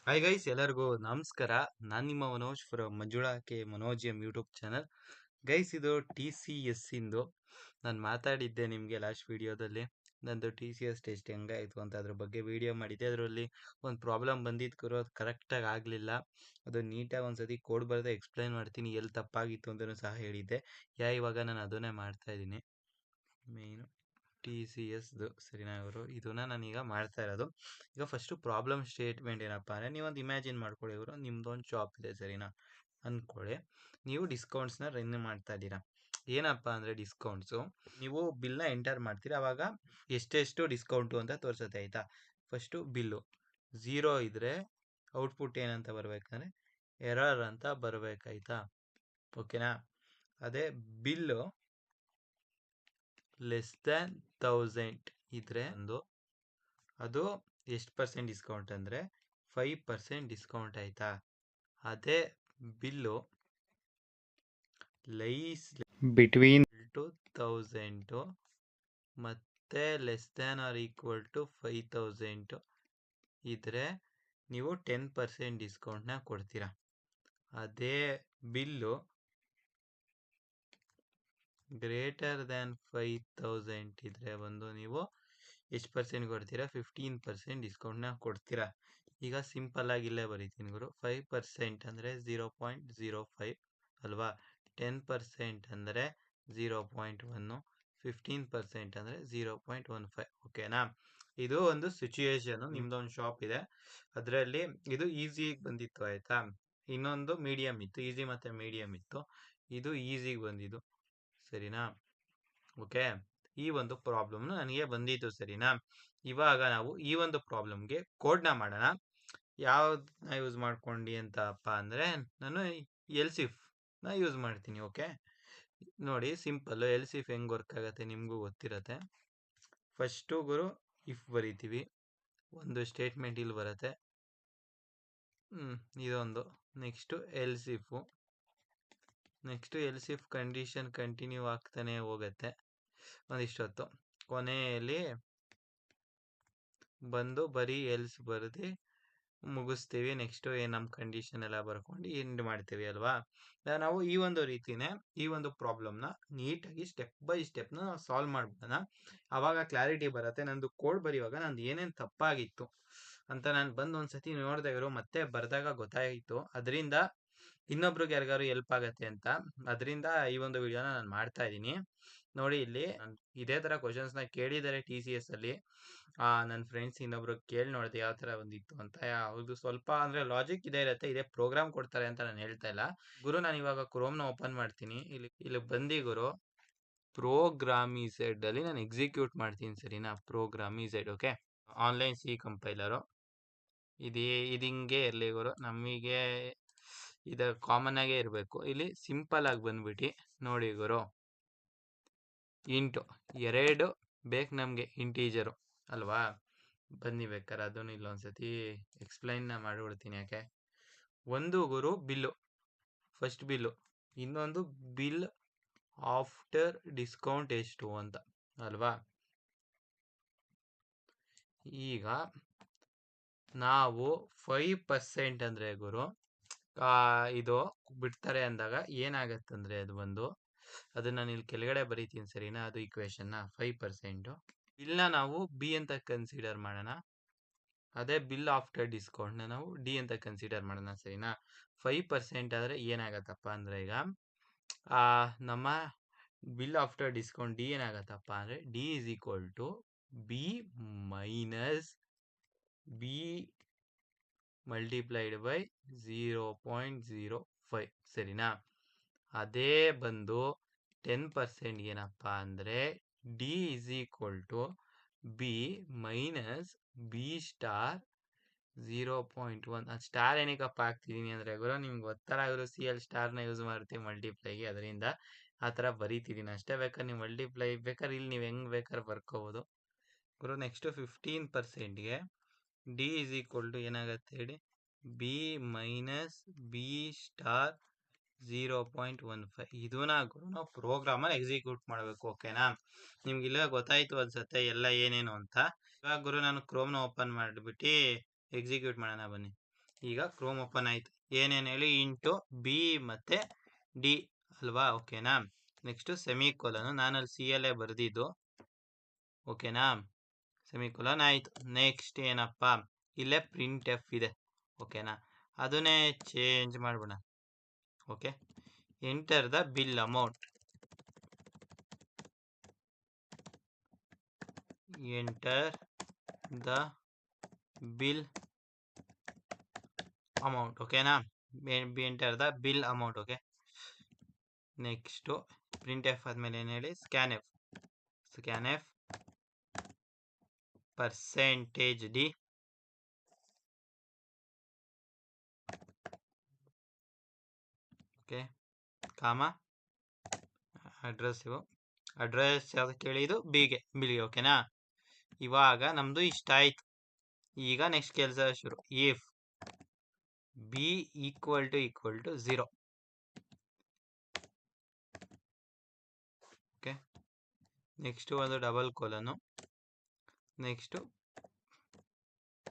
Hi guys, ಎಲ್ಲರಿಗೂ ನಮಸ್ಕಾರ. ನಾನು ನಿಮ್ಮ Manoj from Manjula K Manoj M YouTube channel. Guys, ಇದು TCS ಇಂದು ನಾನು ಮಾತಾಡಿದ್ದೆ ನಿಮಗೆ ಲಾಸ್ಟ್ ವಿಡಿಯೋದಲ್ಲಿ. ನಂದು TCS ಟೆಸ್ಟ್ ಹೆಂಗಾಯಿತು ಅಂತ ಅದ್ರ ಬಗ್ಗೆ ವಿಡಿಯೋ ಮಾಡಿದ್ದೆ. ಅದರಲ್ಲಿ ಒಂದು ಪ್ರಾಬ್ಲಮ್ ಬಂದಿದ್ದು ಅದು ಕರೆಕ್ಟಾಗಿ ಆಗಲಿಲ್ಲ. ಅದು ನೀಟಾಗಿ ಒಂದ್ಸತಿ ಕೋಡ್ ಬರೆದು ಎಕ್ಸ್ಪ್ಲೈನ್ ಮಾಡ್ತೀನಿ, ಎಲ್ಲಿ ತಪ್ಪಾಗಿತ್ತು ಅಂತಲೂ ಸಹ ಹೇಳಿದ್ದೆ. ಇವಾಗ ನಾನು ಅದನ್ನೇ ಮಾಡ್ತಾ ಇದ್ದೀನಿ. ಮೇಯ್ನು TCSದು ಸರಿನಾ ಇವರು ಇದನ್ನ ನಾನೀಗ ಮಾಡ್ತಾ ಇರೋದು. ಈಗ ಫಸ್ಟು ಪ್ರಾಬ್ಲಮ್ ಸ್ಟೇಟ್ಮೆಂಟ್ ಏನಪ್ಪ ಅಂದರೆ, ನೀವೊಂದು ಇಮ್ಯಾಜಿನ್ ಮಾಡ್ಕೊಳ್ಳಿ, ಇವರು ನಿಮ್ದೊಂದು ಶಾಪ್ ಇದೆ ಸರಿನಾ ಅಂದ್ಕೊಳ್ಳಿ. ನೀವು ಡಿಸ್ಕೌಂಟ್ಸ್ನ ರನ್ ಮಾಡ್ತಾ ಇದ್ದೀರಾ. ಏನಪ್ಪ ಅಂದರೆ ಡಿಸ್ಕೌಂಟ್ಸು, ನೀವು ಬಿಲ್ನ ಎಂಟರ್ ಮಾಡ್ತೀರಾ, ಅವಾಗ ಎಷ್ಟೆಷ್ಟು ಡಿಸ್ಕೌಂಟು ಅಂತ ತೋರಿಸುತ್ತೆ ಆಯಿತಾ. ಫಸ್ಟು ಬಿಲ್ಲು 0 ಇದ್ದರೆ ಔಟ್ಪುಟ್ ಏನಂತ ಬರಬೇಕಂದ್ರೆ ಎರರ್ ಅಂತ ಬರಬೇಕಾಯ್ತಾ. ಓಕೆನಾ. ಅದೇ ಬಿಲ್ಲು ಲೆಸ್ ದ್ಯಾನ್ 1000 ಇದ್ರೆ ಅದು ಎಷ್ಟು ಪರ್ಸೆಂಟ್ ಡಿಸ್ಕೌಂಟ್ ಅಂದರೆ 5% ಡಿಸ್ಕೌಂಟ್ ಆಯಿತಾ. ಅದೇ ಬಿಲ್ಲು ಲೈಸ್ ಬಿಟ್ವೀನ್ ಟು 1000 ಮತ್ತು less than or equal to 5000 ಇದ್ರೆ ನೀವು 10% ಡಿಸ್ಕೌಂಟ್ನ ಕೊಡ್ತೀರಾ. ಅದೇ ಬಿಲ್ಲು ಗ್ರೇಟರ್ ದ್ಯಾನ್ 5000 ಇದ್ರೆ ನೀವು ಎಷ್ಟು ಪರ್ಸೆಂಟ್ ಕೊಡ್ತೀರಾ? 15% ಡಿಸ್ಕೌಂಟ್ನ ಕೊಡ್ತೀರಾ. ಈಗ ಸಿಂಪಲ್ ಆಗಿ ಇಲ್ಲೇ ಬರೀತೀನಿ ಗುರು. 5% ಅಂದರೆ 0.05 ಅಲ್ವಾ. 10% ಅಂದರೆ 0.1, 15% ಅಂದರೆ 0.15. ಓಕೆನಾ. ಇದು ಒಂದು ಸಿಚುಯೇಷನು. ನಿಮ್ದೊಂದು ಶಾಪ್ ಇದೆ, ಅದರಲ್ಲಿ ಇದು ಈಸಿಗೆ ಬಂದಿತ್ತು ಆಯಿತಾ. ಇನ್ನೊಂದು ಮೀಡಿಯಮ್ ಇತ್ತು, ಈಸಿ ಮತ್ತು ಮೀಡಿಯಮ್ ಇತ್ತು. ಇದು ಈಸಿಗೆ ಬಂದಿದ್ದು ಸರಿನಾ. ಓಕೆ, ಈ ಒಂದು ಪ್ರಾಬ್ಲಮ್ನು ನನಗೆ ಬಂದಿತ್ತು ಸರಿನಾ. ಇವಾಗ ನಾವು ಈ ಒಂದು ಪ್ರಾಬ್ಲಮ್ಗೆ ಕೋಡ್ನ ಮಾಡೋಣ. ಯಾವ್ದನ್ನ ಯೂಸ್ ಮಾಡ್ಕೊಂಡು ಅಂತಪ್ಪ ಅಂದರೆ, ನಾನು ಎಲ್ಸಿಫ್ನ ಯೂಸ್ ಮಾಡ್ತೀನಿ. ಓಕೆ ನೋಡಿ, ಸಿಂಪಲ್ಲು ಎಲ್ಸಿಫ್ ಹೆಂಗೆ ವರ್ಕ್ ಆಗುತ್ತೆ ನಿಮಗೂ ಗೊತ್ತಿರತ್ತೆ. ಫಸ್ಟು ಗುರು ಇಫ್ ಬರಿತೀವಿ, ಒಂದು ಸ್ಟೇಟ್ಮೆಂಟ್ ಇಲ್ಲಿ ಬರುತ್ತೆ, ಇದೊಂದು. Next elsif, next elsif condition continue ಆಗ್ತಾನೆ ಹೋಗುತ್ತೆ ಒಂದಿಷ್ಟೊತ್ತು. ಕೊನೆಯಲ್ಲಿ ಬಂದು ಬರೀ ಎಲ್ಸ್ ಬರೆದು ಮುಗಿಸ್ತೀವಿ. ನೆಕ್ಸ್ಟು ನಮ್ಮ ಕಂಡೀಷನ್ ಎಲ್ಲ ಬರ್ಕೊಂಡು ಎಂಡ್ ಮಾಡ್ತೀವಿ ಅಲ್ವಾ. ನಾವು ಈ ಒಂದು ರೀತಿನೇ ಈ ಒಂದು ಪ್ರಾಬ್ಲಮ್ನ ನೀಟಾಗಿ ಸ್ಟೆಪ್ ಬೈ ಸ್ಟೆಪ್ನ ನಾವು ಸಾಲ್ವ್ ಮಾಡ್ಬೋಣ. ಆವಾಗ ಕ್ಲಾರಿಟಿ ಬರುತ್ತೆ. ನಂದು ಕೋಡ್ ಬರೆಯುವಾಗ ನಂದು ಏನೇನು ತಪ್ಪಾಗಿತ್ತು ಅಂತ ನಾನು ಬಂದು ಒಂದ್ಸತಿ ನೋಡಿದೆ ಇವರು, ಮತ್ತೆ ಬರೆದಾಗ ಗೊತ್ತಾಯಿತು. ಅದರಿಂದ ಇನ್ನೊಬ್ರಿಗೆ ಯಾರಿಗಾರು ಹೆಲ್ಪ್ ಆಗತ್ತೆ ಅಂತ ಅದರಿಂದ ಈ ಒಂದು ವಿಡಿಯೋನ ನಾನು ಮಾಡ್ತಾ ಇದ್ದೀನಿ. ನೋಡಿ, ಇಲ್ಲಿ ಇದೇ ಥರ ಕ್ವಶನ್ಸ್ನ ಕೇಳಿದ್ದಾರೆ TCS ಅಲ್ಲಿ. ನನ್ನ ಫ್ರೆಂಡ್ಸ್ ಇನ್ನೊಬ್ರು ಕೇಳಿ ನೋಡಿದೆ ಯಾವ ಥರ ಬಂದಿತ್ತು ಅಂತ. ಅವ್ರದ್ದು ಸ್ವಲ್ಪ ಅಂದರೆ ಲಾಜಿಕ್ ಇದೇ ಇರುತ್ತೆ, ಇದೇ ಪ್ರೋಗ್ರಾಮ್ ಕೊಡ್ತಾರೆ ಅಂತ ನಾನು ಹೇಳ್ತಾ ಇಲ್ಲ ಗುರು. ನಾನು ಇವಾಗ ಕ್ರೋಮ್ನ ಓಪನ್ ಮಾಡ್ತೀನಿ. ಇಲ್ಲಿ ಬಂದು ಗುರು ಪ್ರೋಗ್ರಾಮಿಝೆಡ್ ಅಲ್ಲಿ ನಾನು ಎಕ್ಸಿಕ್ಯೂಟ್ ಮಾಡ್ತೀನಿ ಸರಿನಾ. ಪ್ರೋಗ್ರಾಮಿಝೆಡ್ ಓಕೆ, ಆನ್ಲೈನ್ C ಕಂಪೈಲರು. ಇದು ಹಿಂಗೆ ಇರಲಿ ಗುರು, ನಮಗೆ ಇದು ಕಾಮನ್ ಆಗೇ ಇರಬೇಕು. ಇಲ್ಲಿ ಸಿಂಪಲ್ ಆಗಿ ಬಂದ್ಬಿಟ್ಟು ನೋಡಿ ಗುರು, ಇಂಟು 2 ಬೇಕು ನಮಗೆ, ಇಂಟೀಜರು ಅಲ್ವಾ. ಬನ್ನಿ ಬೇಕಾರೆ ಅದನ್ನು ಇಲ್ಲೊಂದ್ಸತಿ ಎಕ್ಸ್ಪ್ಲೈನ್ನ ಮಾಡಿಬಿಡ್ತೀನಿ. ಯಾಕೆ ಒಂದು ಗುರು ಬಿಲ್ಲು, ಫಸ್ಟ್ ಬಿಲ್ಲು, ಇನ್ನೊಂದು ಬಿಲ್ ಆಫ್ಟರ್ ಡಿಸ್ಕೌಂಟ್ ಎಷ್ಟು ಅಂತ ಅಲ್ವಾ. ಈಗ ನಾವು 5% ಅಂದರೆ ಗುರು ಇದು ಬಿಡ್ತಾರೆ ಅಂದಾಗ ಏನಾಗತ್ತಂದರೆ ಅದು ಬಂದು, ಅದನ್ನು ನಾನು ಇಲ್ಲಿ ಕೆಳಗಡೆ ಬರೀತೀನಿ ಸರಿನಾ. ಅದು ಈಕ್ವೇಷನ್ನ 5% ಬಿಲ್ನ ನಾವು B ಅಂತ ಕನ್ಸಿಡರ್ ಮಾಡೋಣ. ಅದೇ ಬಿಲ್ ಆಫ್ಟರ್ ಡಿಸ್ಕೌಂಟ್ನ ನಾವು D ಅಂತ ಕನ್ಸಿಡರ್ ಮಾಡೋಣ ಸರಿನಾ. 5% ಆದರೆ ಏನಾಗತ್ತಪ್ಪ ಅಂದರೆ, ಈಗ ನಮ್ಮ ಬಿಲ್ ಆಫ್ಟರ್ ಡಿಸ್ಕೌಂಟ್ D ಏನಾಗತ್ತಪ್ಪ ಅಂದರೆ D is equal to B minus B multiplied by 0.05 ಸರಿನಾ. ಅದೇ ಬಂದು 10% ಏನಪ್ಪ ಅಂದರೆ D is equal to B minus B star 0.1. ಅದು ಸ್ಟಾರ್ ಏನಕ್ಕಪ್ಪ ಹಾಕ್ತಿದ್ದೀನಿ ಅಂದರೆ ಗುರು, ನಿಮ್ಗೆ ಗೊತ್ತಾಗಿರೋ CL ಸ್ಟಾರ್ನ ಯೂಸ್ ಮಾಡ್ತೀವಿ ಮಲ್ಟಿಪ್ಲೈಗೆ, ಅದರಿಂದ ಆ ಥರ ಬರೀತಿದ್ದೀನಿ ಅಷ್ಟೇ. ಬೇಕಾದ್ರೆ ನೀವು ಮಲ್ಟಿಪ್ಲೈ ಬೇಕಾದ್ರೆ ಇಲ್ಲಿ ನೀವು ಹೆಂಗೆ ಬೇಕಾದ್ರೆ ಬರ್ಕೋಬೋದು ಗುರು. ನೆಕ್ಸ್ಟು 15%ಗೆ D ಈಸ್ ಈಕ್ವಲ್ ಟು ಏನಾಗುತ್ತೆ ಹೇಳಿ, B ಮೈನಸ್ B ಸ್ಟಾರ್ 0.15. ಇದನ್ನ ಗುರು ನಾವು ಪ್ರೋಗ್ರಾಮಲ್ಲಿ ಎಕ್ಸಿಕ್ಯೂಟ್ ಮಾಡಬೇಕು. ಓಕೆನಾ. ನಿಮ್ಗೆ ಇಲ್ಲ ಗೊತ್ತಾಯಿತು ಅನ್ಸುತ್ತೆ ಎಲ್ಲ ಏನೇನು ಅಂತ. ಇವಾಗ ಗುರು ನಾನು ಕ್ರೋಮ್ನ ಓಪನ್ ಮಾಡಿಬಿಟ್ಟು ಎಕ್ಸಿಕ್ಯೂಟ್ ಮಾಡೋಣ ಬನ್ನಿ. ಈಗ ಕ್ರೋಮ್ ಓಪನ್ ಆಯ್ತು. ಏನೇನು ಹೇಳಿ, ಇಂಟು ಬಿ ಮತ್ತೆ ಡಿ ಅಲ್ವಾ, ಓಕೆನಾ. ನೆಕ್ಸ್ಟ್ ಸೆಮಿಕೋಲನ್, ನಾನಲ್ಲಿ ಸಿ ಅಲ್ಲೇ ಬರೆದಿದ್ದು, ಓಕೆನಾ. ಸೆಮಿಕೋಲನ್ ಆಯ್ತು. ನೆಕ್ಸ್ಟ್ ಏನಪ್ಪ, ಇಲ್ಲೇ ಪ್ರಿಂಟ್ ಎಫ್ ಇದೆ, ಓಕೆನಾ. ಅದನ್ನೇ ಚೇಂಜ್ ಮಾಡ್ಬೋಣ. Okay, enter the bill amount, enter the bill amount, ಓಕೆನಾ. Enter the bill amount, okay. Next print F ಆದಮೇಲೆ ಏನು ಹೇಳಿ, scan F percentage D, okay, comma address ಯಾವ್ದು ಕೇಳಿದ್ದು, ಬಿಲ್ಗೆ, ಓಕೆನಾ. ಇವಾಗ ನಮ್ದು ಇಷ್ಟ ಆಯ್ತು. ಈಗ ನೆಕ್ಸ್ಟ್ ಕೆಲಸ ಶುರು. If B equal to 0, okay. Next ಒಂದು double colon, next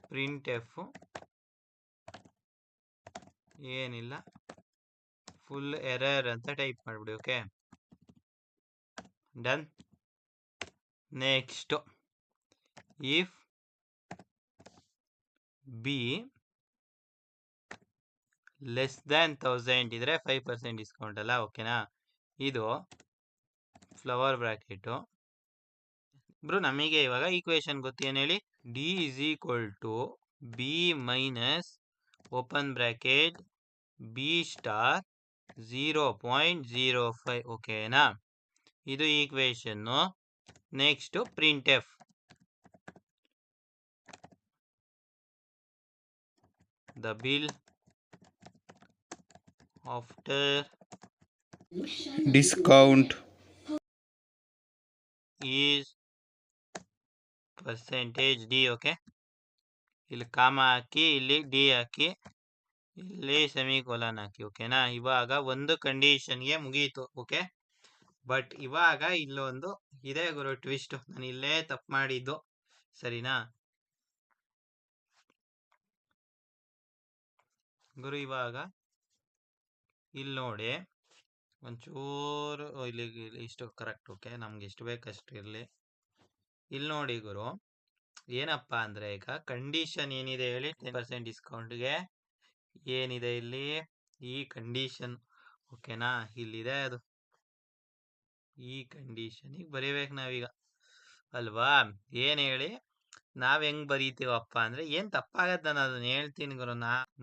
print F ಏನಿಲ್ಲ, ಫುಲ್ ಎರರ್ ಅಂತ ಟೈಪ್ ಮಾಡಿಬಿಡಿ, okay, done. Next if B less than 1000 ಇದ್ರೆ 5% ಡಿಸ್ಕೌಂಟ್ ಅಲ್ಲ, ಓಕೆನಾ. ಇದು ಫ್ಲವರ್ ಬ್ರಾಕೆಟು. ಬ್ರೋ ನಮಗೆ ಇವಾಗ ಈಕ್ವೇಶನ್ ಗೊತ್ತೇನು ಹೇಳಿ, D is equal to B minus open bracket B star 0.05, ಓಕೆನಾ. ಇದು equation. Next print F, the bill after discount is percentage D, okay. ಇಲ್ಲಿ ಕಾಮ ಹಾಕಿ, ಇಲ್ಲಿ ಡಿ ಹಾಕಿ, ಇಲ್ಲಿ ಸೆಮಿಕೋಲನ್ ಹಾಕಿ, ಓಕೆನಾ. ಇವಾಗ ಒಂದು ಕಂಡೀಷನ್ಗೆ ಮುಗೀತು, ಓಕೆ. ಬಟ್ ಇವಾಗ ಇಲ್ಲೊಂದು ಇದೆ ಗುರು ಟ್ವಿಸ್ಟ್, ನಾನು ಇಲ್ಲೇ ತಪ್ಪು ಮಾಡಿದ್ದು, ಸರಿನಾ ಗುರು. ಇವಾಗ ಇಲ್ಲಿ ನೋಡಿ, ಒಂಚೂರು ಇಲ್ಲಿ ಇಷ್ಟು ಕರೆಕ್ಟ್, ಓಕೆ. ನಮ್ಗೆ ಎಷ್ಟು ಬೇಕಷ್ಟು ಇರಲಿ. ಇಲ್ಲಿ ನೋಡಿ ಗುರು, ಏನಪ್ಪ ಅಂದರೆ ಈಗ ಕಂಡೀಷನ್ ಏನಿದೆ ಹೇಳಿ, 10% ಡಿಸ್ಕೌಂಟ್ಗೆ ಏನಿದೆ ಇಲ್ಲಿ, ಈ ಕಂಡೀಷನ್, ಓಕೆನಾ. ಇಲ್ಲಿದೆ ಅದು, ಈ ಕಂಡೀಷನಿಗೆ ಬರೀಬೇಕು ನಾವೀಗ, ಅಲ್ವಾ. ಏನು ಹೇಳಿ, ನಾವು ಹೆಂಗೆ ಬರೀತೀವಪ್ಪ ಅಂದರೆ, ಏನು ತಪ್ಪಾಗತ್ತೆ ನಾನು ಅದನ್ನು ಹೇಳ್ತೀನಿ ಗುರು.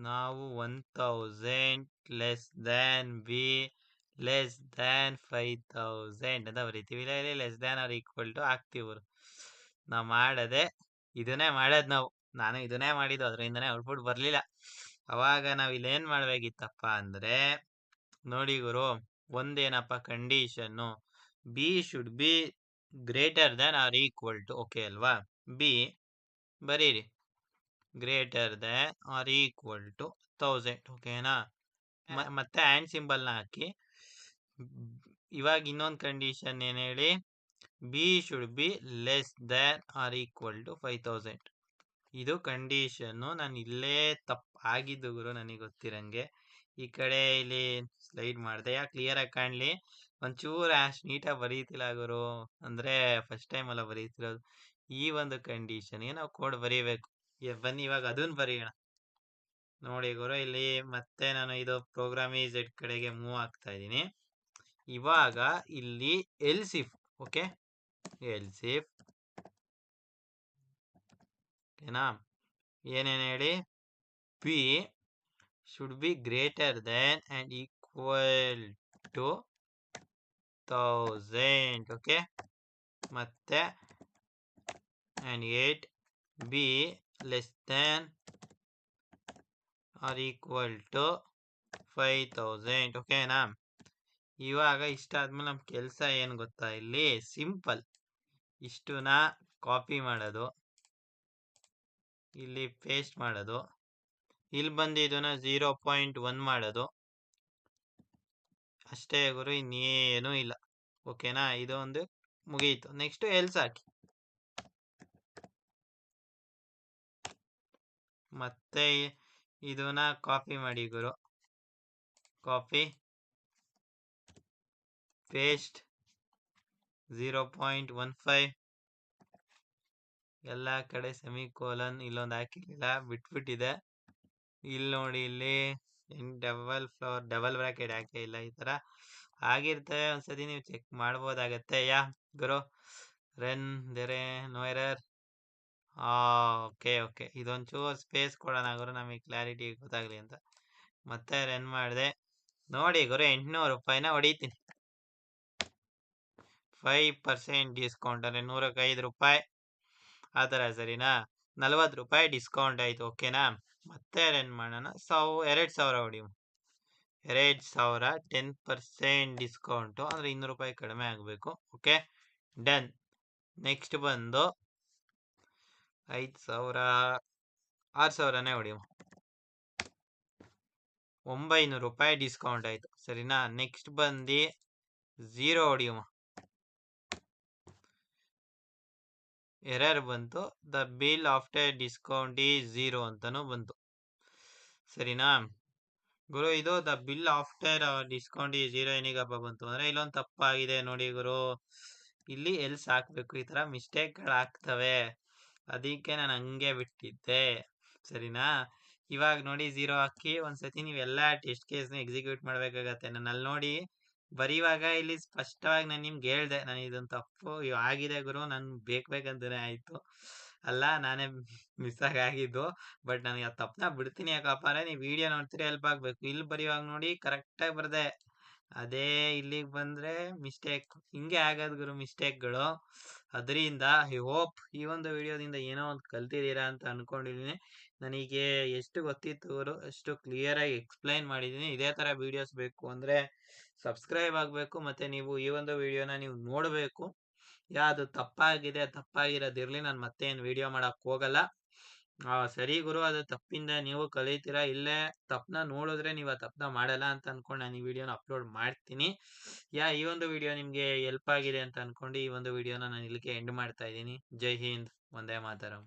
ನಾವು 1000 less than B less than 5000 ಅಂತ ಬರೀತೀವಿ. ಇಲ್ಲ ಇಲ್ಲಿ less than or equal to ಹಾಕ್ತೀವಿ ಗುರು. ನಾವು ಮಾಡೋದೆ ಇದನ್ನೇ ಮಾಡೋದು ನಾವು. ನಾನು ಇದನ್ನೇ ಮಾಡಿದ್ದು, ಅದರಿಂದನೇ ಔಟ್ಪುಟ್ ಬರಲಿಲ್ಲ. ಅವಾಗ ನಾವು ಇಲ್ಲೇನು ಮಾಡಬೇಕಿತ್ತಪ್ಪ ಅಂದರೆ, ನೋಡಿ ಗುರು, ಒಂದೇನಪ್ಪ condition, B should be greater than or equal to, okay ಅಲ್ವಾ. ಬಿ ಬರೀರಿ, greater than or equal to 1000, ಓಕೆನಾ. ಮತ್ತೆ ಆ್ಯಂಡ್ ಸಿಂಬಲ್ನ ಹಾಕಿ. ಇವಾಗ ಇನ್ನೊಂದು ಕಂಡೀಷನ್ ಏನು ಹೇಳಿ, B should be less than or equal to 5000. ಇದು ಕಂಡೀಷನ್ನು. ನಾನು ಇಲ್ಲೇ ತಪ್ಪಾಗಿದ್ದು ಗುರು, ನನಗೆ ಗೊತ್ತಿರಂಗೆ. ಈ ಕಡೆ ಇಲ್ಲಿ ಸ್ಲೈಡ್ ಮಾಡಿದೆ, ಯಾಕೆ ಕ್ಲಿಯರಾಗಿ ಕಾಣಲಿ. ಒಂಚೂರು ನೀಟಾಗಿ ಬರೀತಿಲ್ಲ ಗುರು, ಅಂದರೆ ಫಸ್ಟ್ ಟೈಮ್ ಅಲ್ಲ ಬರೀತಿರೋದು. ಈ ಒಂದು ಕಂಡೀಷನ್ಗೆ ನಾವು ಕೋಡ್ ಬರೀಬೇಕು. ಬನ್ನಿ ಇವಾಗ ಅದನ್ನು ಬರೆಯೋಣ. ನೋಡಿ ಗುರು, ಇಲ್ಲಿ ಮತ್ತೆ ನಾನು ಇದು ಪ್ರೋಗ್ರಾಮಿಂಗ್ ಝೆಡ್ ಕಡೆಗೆ ಮೂವ್ ಆಗ್ತಾ ಇದ್ದೀನಿ. ಇವಾಗ ಇಲ್ಲಿ else if, okay, else if, ಓಕೆನಾ. ಏನೇನು ಹೇಳಿ, B should be greater than and equal to 1000, okay. ಮತ್ತೆ and 8 B less than or equal to 5000, ಓಕೆನಾ. ಇವಾಗ ಇಷ್ಟ ಆದ್ಮೇಲೆ ನಮ್ಮ ಕೆಲಸ ಏನು ಗೊತ್ತಾ, ಇಲ್ಲಿ ಸಿಂಪಲ್ ಇಷ್ಟನ್ನ ಕಾಪಿ ಮಾಡೋದು, ಇಲ್ಲಿ ಪೇಸ್ಟ್ ಮಾಡೋದು, ಇಲ್ಲಿ ಬಂದು ಇದನ್ನ 0.1 ಮಾಡೋದು, ಅಷ್ಟೇ ಗುರು, ಇನ್ನೇನೂ ಇಲ್ಲ, ಓಕೆನಾ. ಇದೊಂದು ಮುಗೀತು. ನೆಕ್ಸ್ಟ್ ಎಲ್ಸ್ ಹಾಕಿ. ಮತ್ತೆ ಇದನ್ನ ಕಾಪಿ ಮಾಡಿ ಗುರು. ಕಾಪಿ ಪೇಸ್ಟ್ 0.15 ಎಲ್ಲ ಕಡೆ ಸೆಮಿಕೋಲನ್ ಇಲ್ಲೊಂದು ಹಾಕಿರ್ಲಿಲ್ಲ, ಬಿಟ್ಬಿಟ್ಟಿದೆ. ಇಲ್ಲಿ ನೋಡಿ, ಇಲ್ಲಿ ಡಬಲ್ ಬ್ರಾಕೆಟ್ ಹಾಕೇ ಇಲ್ಲ. ಈ ತರ ಆಗಿರ್ತವೆ, ಒಂದ್ಸತಿ ನೀವು ಚೆಕ್ ಮಾಡ್ಬೋದಾಗತ್ತೆ. ಗುರು run there no error. Okay ಇದೊಂಚೂರು ಸ್ಪೇಸ್ ಕೊಡೋಣ ಗುರು, ನಮಗೆ ಕ್ಲಾರಿಟಿ ಗೊತ್ತಾಗ್ಲಿ ಅಂತ. ಮತ್ತೆ ರನ್ ಮಾಡಿದೆ. ನೋಡಿ ಗುರು, 800 ರೂಪಾಯಿನ ಹೊಡಿತೀನಿ. 5% ಡಿಸ್ಕೌಂಟ್ ಅಂದ್ರೆ 105 ರೂಪಾಯಿ ಆ ಥರ, ಸರಿನಾ? 40 ರೂಪಾಯಿ ಡಿಸ್ಕೌಂಟ್ ಆಯ್ತು, ಓಕೆನಾ? ಮತ್ತೆ ರನ್ ಮಾಡೋಣ. 2000 ಹೊಡಿ. 2000 10% ಡಿಸ್ಕೌಂಟು ಅಂದರೆ 200 ರೂಪಾಯಿ ಕಡಿಮೆ ಆಗಬೇಕು. Okay, done. ನೆಕ್ಸ್ಟ್ ಬಂದು 5000 6000ನೇ ಹೊಡಿ. 900 ರೂಪಾಯಿ ಡಿಸ್ಕೌಂಟ್ ಆಯಿತು, ಸರಿನಾ? ನೆಕ್ಸ್ಟ್ ಬಂದು 0 ಹೊಡಿಯುವ. ಎರರ್ ಬಂತು, the bill after discount is 0 ಅಂತಲೂ ಬಂತು, ಸರಿನಾ ಗುರು? ಇದು the bill after discount is 0 ಏನಿಗಪ್ಪ ಬಂತು ಅಂದರೆ ಇಲ್ಲೊಂದು ತಪ್ಪಾಗಿದೆ ನೋಡಿ ಗುರು. ಇಲ್ಲಿ ಎಲ್ಸ್ ಹಾಕಬೇಕು, ಈ ಥರ ಮಿಸ್ಟೇಕ್ಗಳಾಗ್ತವೆ, ಅದಕ್ಕೆ ನಾನು ಹಂಗೆ ಬಿಟ್ಟಿದ್ದೆ, ಸರಿನಾ? ಇವಾಗ ನೋಡಿ 0 ಹಾಕಿ ಒಂದ್ಸತಿ ನೀವೆಲ್ಲ ಟೆಸ್ಟ್ ಕೇಸ್ನ ಎಕ್ಸಿಕ್ಯೂಟ್ ಮಾಡಬೇಕಾಗತ್ತೆ. ನಾನು ಅಲ್ಲಿ ನೋಡಿ ಬರೀವಾಗ ಇಲ್ಲಿ ಸ್ಪಷ್ಟವಾಗಿ ನಾನು ನಿಮ್ಗೆ ಹೇಳ್ದೆ, ನಾನು ಇದೊಂದು ತಪ್ಪು ಆಗಿದೆ ಗುರು, ನಾನು ಬೇಕಂತಾನೆ ಆಯಿತು, ಅಲ್ಲ ನಾನೇ ಮಿಸ್ ಆಗಿದ್ದು. ಬಟ್ ನನಗೆ ಆ ತಪ್ಪನ್ನ ಬಿಡ್ತೀನಿ ಯಾಕಪ್ಪ ಅಂದರೆ ನೀವು ವಿಡಿಯೋ ನೋಡ್ತೀರಿ, ಹೆಲ್ಪ್ ಆಗಬೇಕು. ಇಲ್ಲಿ ಬರೀವಾಗ ನೋಡಿ ಕರೆಕ್ಟಾಗಿ ಬರ್ದೆ, ಅದೇ ಇಲ್ಲಿಗೆ ಬಂದರೆ ಮಿಸ್ಟೇಕ್. ಹಿಂಗೆ ಆಗೋದು ಗುರು ಮಿಸ್ಟೇಕ್ಗಳು. ಅದರಿಂದ ಐ ಹೋಪ್ ಈ ಒಂದು ವಿಡಿಯೋದಿಂದ ಏನೋ ಒಂದು ಕಲ್ತಿದ್ದೀರಾ ಅಂತ ಅಂದ್ಕೊಂಡಿದ್ದೀನಿ. ನನಗೆ ಎಷ್ಟು ಗೊತ್ತಿತ್ತು ಗುರು ಅಷ್ಟು ಕ್ಲಿಯರಾಗಿ ಎಕ್ಸ್ಪ್ಲೈನ್ ಮಾಡಿದ್ದೀನಿ. ಇದೇ ಥರ ವೀಡಿಯೋಸ್ ಬೇಕು ಅಂದರೆ ಸಬ್ಸ್ಕ್ರೈಬ್ ಆಗಬೇಕು, ಮತ್ತು ನೀವು ಈ ಒಂದು ವಿಡಿಯೋನ ನೀವು ನೋಡಬೇಕು. ಯಾವುದು ತಪ್ಪಾಗಿರೋದಿರಲಿ, ನಾನು ಮತ್ತೆ ಏನು ವಿಡಿಯೋ ಮಾಡೋಕ್ಕೆ ಹೋಗಲ್ಲ. ಸರಿ ಗುರು, ಅದು ತಪ್ಪಿಂದ ನೀವು ಕಲಿತೀರಾ. ಇಲ್ಲೇ ತಪ್ಪನ್ನ ನೋಡಿದ್ರೆ ನೀವು ಆ ತಪ್ಪನ್ನ ಮಾಡಲ್ಲ ಅಂತ ಅಂದ್ಕೊಂಡು ನಾನು ಈ ವಿಡಿಯೋನ ಅಪ್ಲೋಡ್ ಮಾಡ್ತೀನಿ. ಈ ಒಂದು ವಿಡಿಯೋ ನಿಮಗೆ ಹೆಲ್ಪ್ ಆಗಿದೆ ಅಂತ ಅಂದ್ಕೊಂಡು ಈ ಒಂದು ವಿಡಿಯೋನ ನಾನು ಇಲ್ಲಿಗೆ ಎಂಡ್ ಮಾಡ್ತಾ ಇದ್ದೀನಿ. ಜೈ ಹಿಂದ್, ವಂದೇ ಮಾತರಂ.